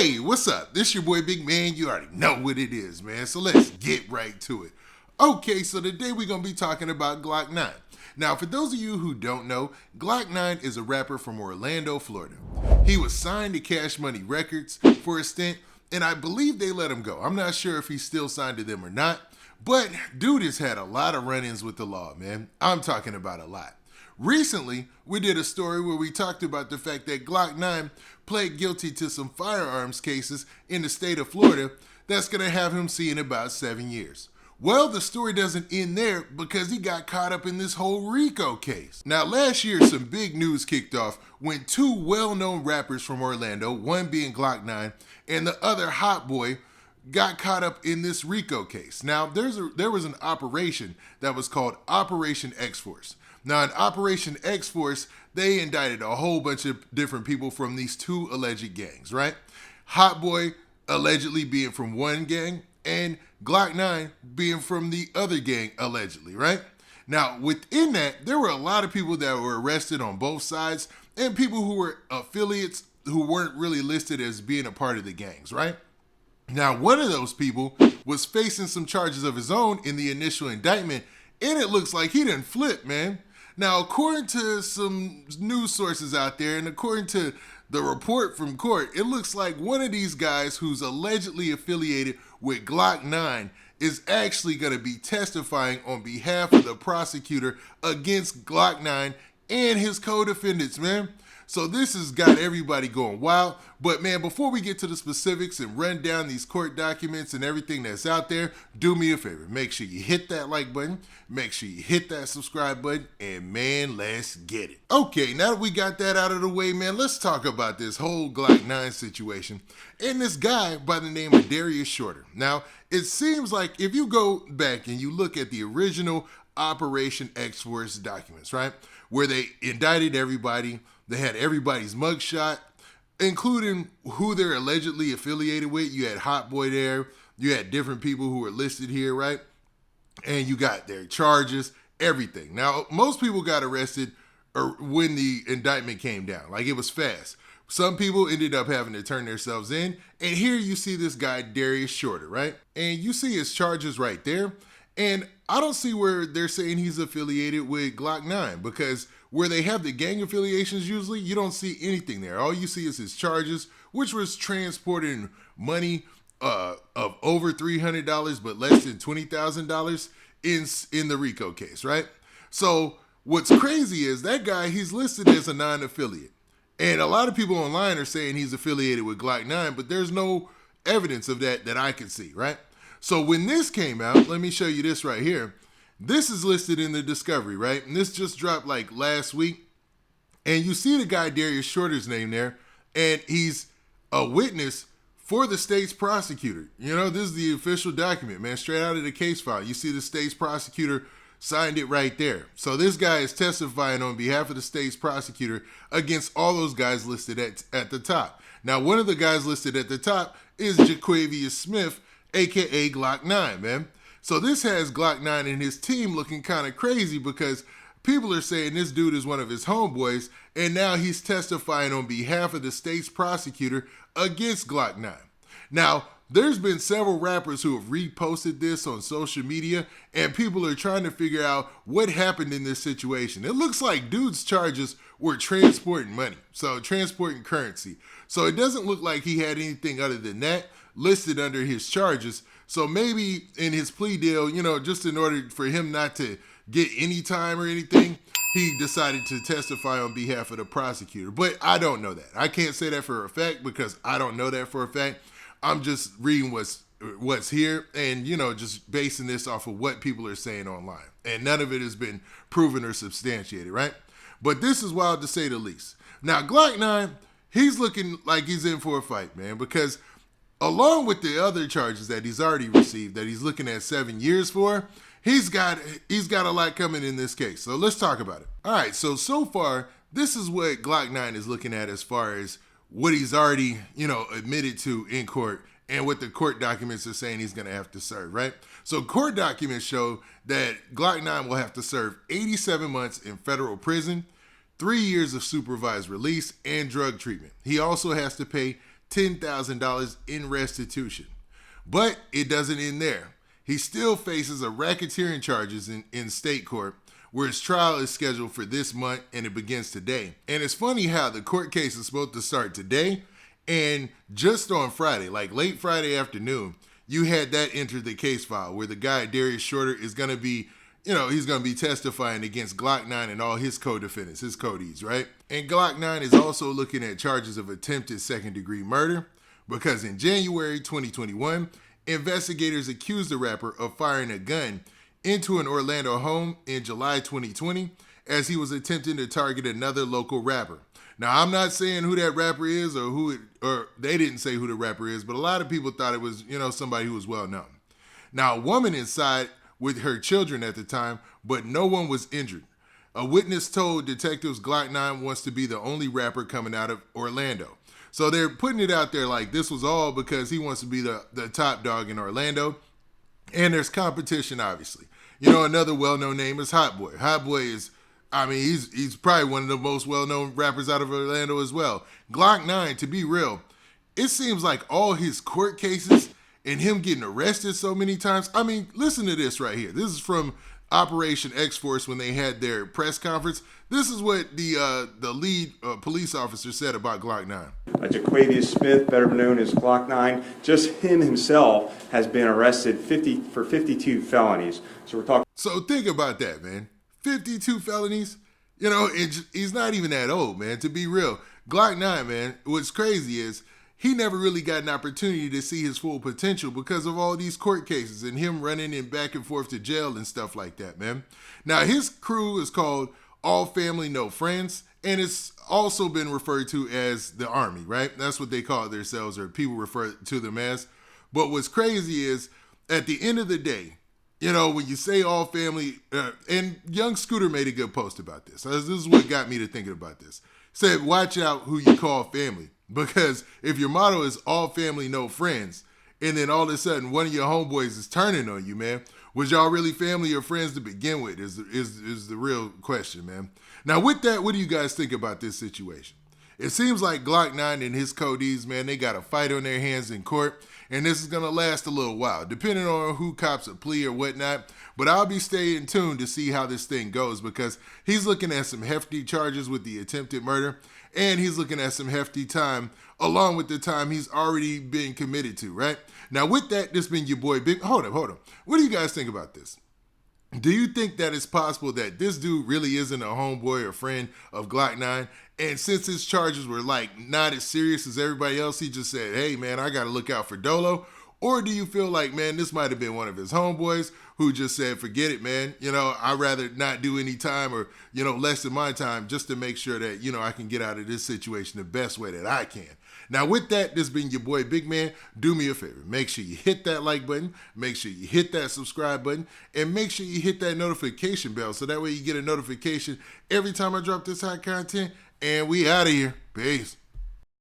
Hey, what's up? This your boy Big Man. You already know what it is, man. So let's get right to it. Okay, so today we're going to be talking about Glokknine. Now, for those of you who don't know, Glokknine is a rapper from Orlando, Florida. He was signed to Cash Money Records for a stint, and I believe they let him go. I'm not sure if he's still signed to them or not, but dude has had a lot of run-ins with the law, man. I'm talking about a lot. Recently, we did a story where we talked about the fact that Glokknine pled guilty to some firearms cases in the state of Florida that's going to have him seeing about 7 years. Well, the story doesn't end there because he got caught up in this whole RICO case. Now, last year, some big news kicked off when two well-known rappers from Orlando, one being Glokknine and the other Hotboii, got caught up in this RICO case. Now, there was an operation that was called Operation X-Force. Now, in Operation X-Force, they indicted a whole bunch of different people from these two alleged gangs, right? Hotboii allegedly being from one gang and Glokknine being from the other gang, allegedly, right? Now, within that, there were a lot of people that were arrested on both sides and people who were affiliates who weren't really listed as being a part of the gangs, right? Now, one of those people was facing some charges of his own in the initial indictment, and it looks like he didn't flip, man. Now, according to some news sources out there, and according to the report from court, it looks like one of these guys who's allegedly affiliated with Glokknine is actually going to be testifying on behalf of the prosecutor against Glokknine and his co-defendants, man. So this has got everybody going wild. But man, before we get to the specifics and run down these court documents and everything that's out there, do me a favor. Make sure you hit that like button. Make sure you hit that subscribe button. And man, let's get it. Okay, now that we got that out of the way, man, let's talk about this whole Glokknine situation and this guy by the name of Darius Shorter. Now, it seems like if you go back and you look at the original Operation X-Force documents, right, where they indicted everybody, they had everybody's mugshot, including who they're allegedly affiliated with. You had Hotboii there. You had different people who were listed here, right? And you got their charges, everything. Now, most people got arrested when the indictment came down. Like, it was fast. Some people ended up having to turn themselves in. And here you see this guy, Darius Shorter, right? And you see his charges right there. And I don't see where they're saying he's affiliated with Glokknine, because where they have the gang affiliations usually, you don't see anything there. All you see is his charges, which was transporting money of over $300 but less than $20,000 in the RICO case, right? So what's crazy is that guy, he's listed as a non-affiliate. And a lot of people online are saying he's affiliated with Glokknine, but there's no evidence of that I can see, right? So when this came out, let me show you this right here. This is listed in the discovery, right? And this just dropped like last week. And you see the guy Darius Shorter's name there, and he's a witness for the state's prosecutor. You know, this is the official document, man, straight out of the case file. You see the state's prosecutor signed it right there. So this guy is testifying on behalf of the state's prosecutor against all those guys listed at the top. Now, one of the guys listed at the top is Jaquavius Smith, aka Glokknine, man. So this has Glokknine and his team looking kind of crazy because people are saying this dude is one of his homeboys, and now he's testifying on behalf of the state's prosecutor against Glokknine. Now, there's been several rappers who have reposted this on social media, and people are trying to figure out what happened in this situation. It looks like dude's charges were transporting money, so transporting currency. So it doesn't look like he had anything other than that listed under his charges. So maybe in his plea deal, you know, just in order for him not to get any time or anything, he decided to testify on behalf of the prosecutor. But I don't know that. I can't say that for a fact because I don't know that for a fact. I'm just reading what's here and, you know, just basing this off of what people are saying online. And none of it has been proven or substantiated, right? But this is wild to say the least. Now, Glokknine, he's looking like he's in for a fight, man, because along with the other charges that he's already received, that he's looking at 7 years for, he's got a lot coming in this case. So let's talk about it. All right, so far, this is what Glokknine is looking at as far as what he's already, you know, admitted to in court and what the court documents are saying he's going to have to serve, right? So court documents show that Glokknine will have to serve 87 months in federal prison, 3 years of supervised release, and drug treatment. He also has to pay $10,000 in restitution. But it doesn't end there. He still faces a racketeering charges in state court, where his trial is scheduled for this month and it begins today. And it's funny how the court case is supposed to start today, and just on Friday, like late Friday afternoon, you had that enter the case file where the guy, Darius Shorter, is going to be, he's going to be testifying against Glokknine and all his co-defendants, his codees, right? And Glokknine is also looking at charges of attempted second-degree murder because in January 2021, investigators accused the rapper of firing a gun into an Orlando home in July 2020 as he was attempting to target another local rapper. Now, I'm not saying who that rapper is or they didn't say who the rapper is, but a lot of people thought it was, somebody who was well known. Now, a woman inside with her children at the time, but no one was injured. A witness told detectives Glokknine wants to be the only rapper coming out of Orlando. So they're putting it out there like this was all because he wants to be the top dog in Orlando. And there's competition, obviously. Another well-known name is Hotboii. Hotboii is, he's probably one of the most well-known rappers out of Orlando as well. Glokknine, to be real, it seems like all his court cases and him getting arrested so many times. Listen to this right here. This is from Operation X-Force when they had their press conference. This is what the lead police officer said about Glokknine. Jaquavius Smith, better known as Glokknine, just him himself has been arrested for 52 felonies. So we're talking. So think about that, man. 52 felonies. He's not even that old, man. To be real, Glokknine, man. What's crazy is he never really got an opportunity to see his full potential because of all these court cases and him running in back and forth to jail and stuff like that, man. Now, his crew is called All Family, No Friends, and it's also been referred to as the Army, right? That's what they call themselves, or people refer to them as. But what's crazy is, at the end of the day, when you say all family, and Young Scooter made a good post about this. This is what got me to thinking about this. Said, watch out who you call family. Because if your motto is all family, no friends, and then all of a sudden one of your homeboys is turning on you, man, was y'all really family or friends to begin with is the real question, man. Now, with that, what do you guys think about this situation? It seems like Glokknine and his codees, man, they got a fight on their hands in court, and this is going to last a little while, depending on who cops a plea or whatnot. But I'll be staying tuned to see how this thing goes because he's looking at some hefty charges with the attempted murder, and he's looking at some hefty time along with the time he's already been committed to, right? Now, with that, this been your boy Big. Hold up. What do you guys think about this? Do you think that it's possible that this dude really isn't a homeboy or friend of Glokknine? And since his charges were not as serious as everybody else, he just said, hey, man, I got to look out for Dolo? Or do you feel like, man, this might have been one of his homeboys who just said, forget it, man. I'd rather not do any time or, less than my time just to make sure that, I can get out of this situation the best way that I can. Now, with that, this been your boy Big Man. Do me a favor. Make sure you hit that like button. Make sure you hit that subscribe button. And make sure you hit that notification bell so that way you get a notification every time I drop this hot content. And we out of here. Peace.